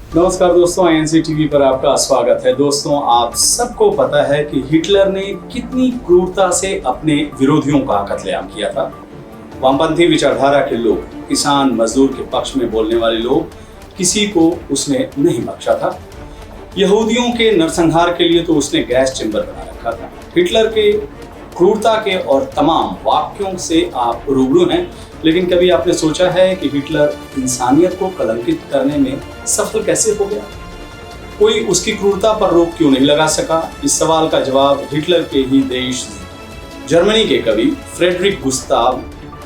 नमस्कार दोस्तों, INC TV पर आपका स्वागत है। दोस्तों, आप सबको पता है कि हिटलर ने कितनी क्रूरता से अपने विरोधियों का कत्लेआम किया था। वामपंथी विचारधारा के लोग, किसान मजदूर के पक्ष में बोलने वाले लोग, किसी को उसने नहीं बख्शा था। यहूदियों के नरसंहार के लिए तो उसने गैस चेंबर बना रखा था। हिटलर के क्रूरता के और तमाम वाक्यों से आप रूबरू हैं, लेकिन कभी आपने सोचा है कि हिटलर इंसानियत को कलंकित करने में सफल कैसे हो गया? कोई उसकी क्रूरता पर रोक क्यों नहीं लगा सका? इस सवाल का जवाब हिटलर के ही देश जर्मनी के कवि फ्रेडरिक गुस्ताव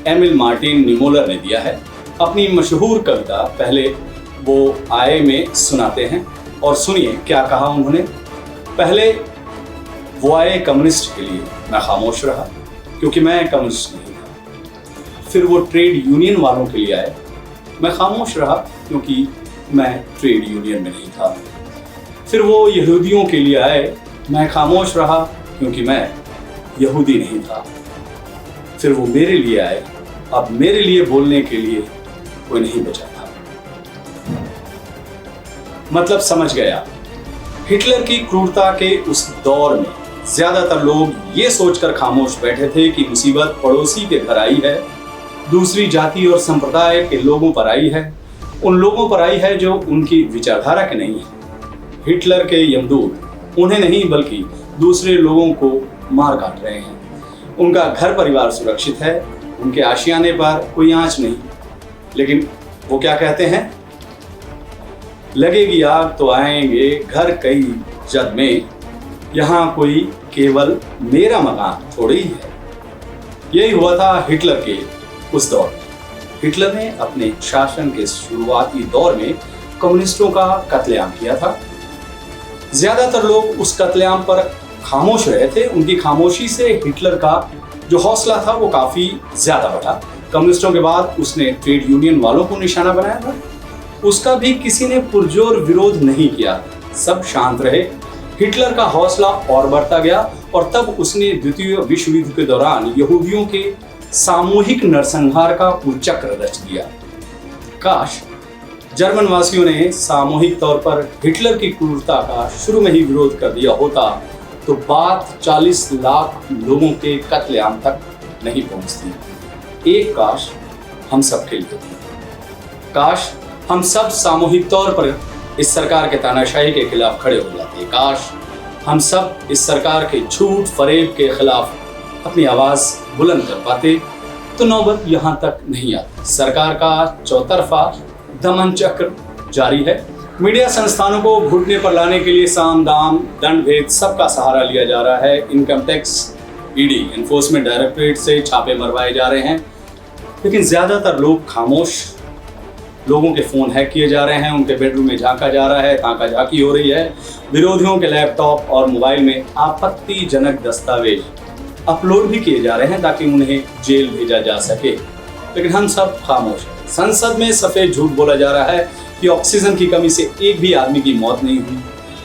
एमिल मार्टिन निमोलर ने दिया है। अपनी मशहूर कविता पहले वो आए में सुनाते हैं और सुनिए क्या कहा उन्होंने। पहले वो आए कम्युनिस्ट के लिए, मैं खामोश रहा क्योंकि मैं कम्युनिस्ट नहीं था। फिर वो ट्रेड यूनियन वालों के लिए आए, मैं खामोश रहा क्योंकि मैं ट्रेड यूनियन में नहीं था। फिर वो यहूदियों के लिए आए, मैं खामोश रहा क्योंकि मैं यहूदी नहीं था। फिर वो मेरे लिए आए, अब मेरे लिए बोलने के लिए कोई नहीं बचा था। मतलब समझ गया। हिटलर की क्रूरता के उस दौर में ज्यादातर लोग ये सोचकर खामोश बैठे थे कि मुसीबत पड़ोसी के घर आई है, दूसरी जाति और संप्रदाय के लोगों पर आई है, उन लोगों पर आई है जो उनकी विचारधारा के नहीं है। हिटलर के यमदूत उन्हें नहीं बल्कि दूसरे लोगों को मार काट रहे हैं। उनका घर परिवार सुरक्षित है, उनके आशियाने पर कोई आंच नहीं। लेकिन वो क्या कहते हैं? लगेगी आग तो आएंगे घर कई जद में, यहाँ कोई केवल मेरा मकान थोड़ी ही है। यही हुआ था हिटलर के उस दौर में। हिटलर ने अपने शासन के शुरुआती दौर में कम्युनिस्टों का कत्लेआम किया था। ज्यादातर लोग उस कत्लेआम पर खामोश रहे थे। उनकी खामोशी से हिटलर का जो हौसला था वो काफी ज्यादा बढ़ा। कम्युनिस्टों के बाद उसने ट्रेड यूनियन वालों को निशाना बनाया था। उसका भी किसी ने पुरजोर विरोध नहीं किया, सब शांत रहे। हिटलर का हौसला और बढ़ता गया और तब उसने द्वितीय विश्व युद्ध के दौरान यहूदियों के सामूहिक नरसंहार का कुचक्र रच दिया। काश जर्मन वासियों ने सामूहिक तौर पर हिटलर की क्रूरता का शुरू में ही विरोध कर दिया होता तो बात 40 लाख लोगों के कत्लेआम तक नहीं पहुंचती। एक काश हम सब के लिए थी। काश हम सब सामूहिक तौर पर इस सरकार के तानाशाही के खिलाफ खड़े हो जाते। काश हम सब इस सरकार के झूठ फरेब के खिलाफ अपनी आवाज बुलंद कर पाते तो नौबत यहाँ तक नहीं आती। सरकार का चौतरफा दमन चक्र जारी है। मीडिया संस्थानों को घुटने पर लाने के लिए साम दाम दंड भेद सबका सहारा लिया जा रहा है। Income tax, ED, enforcement directorate से छापे मरवाए जा रहे हैं, लेकिन ज्यादातर लोग खामोश। लोगों के फोन हैक किए जा रहे हैं, उनके बेडरूम में झांका जा रहा है, ताका झाकी हो रही है। विरोधियों के लैपटॉप और मोबाइल में आपत्तिजनक दस्तावेज अपलोड भी किए जा रहे हैं ताकि उन्हें जेल भेजा जा सके, लेकिन हम सब खामोश हैं। संसद में सफेद झूठ बोला जा रहा है कि ऑक्सीजन की कमी से एक भी आदमी की मौत नहीं हुई,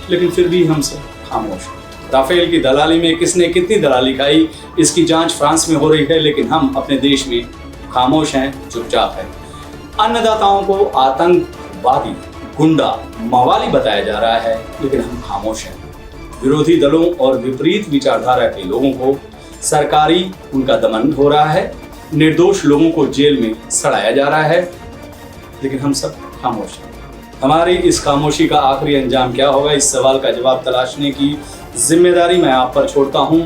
लेकिन फिर भी हम सब खामोश हैं। राफेल की दलाली में किसने कितनी दलाली खाई, इसकी जांच फ्रांस में हो रही है, लेकिन हम अपने देश में खामोश हैं, चुपचाप हैं। अन्नदाताओं को आतंकवादी, गुंडा, मवाली बताया जा रहा है, लेकिन हम खामोश हैं। विरोधी दलों और विपरीत विचारधारा के लोगों को सरकारी उनका दमन हो रहा है, निर्दोष लोगों को जेल में सड़ाया जा रहा है, लेकिन हम सब खामोश हैं। हमारी इस खामोशी का आखिरी अंजाम क्या होगा, इस सवाल का जवाब तलाशने की जिम्मेदारी मैं आप पर छोड़ता हूं।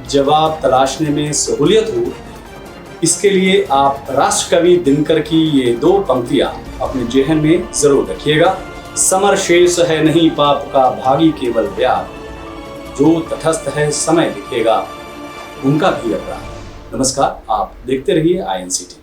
जवाब तलाशने में सहूलियत हो, इसके लिए आप राष्ट्रकवि दिनकर की ये 2 पंक्तियां अपने जेहन में जरूर रखिएगा। समर शेष है नहीं पाप का, भागी केवल व्याप, जो तटस्थ है समय दिखेगा, उनका भी अपराध। नमस्कार, आप देखते रहिए आईएनसी टीवी।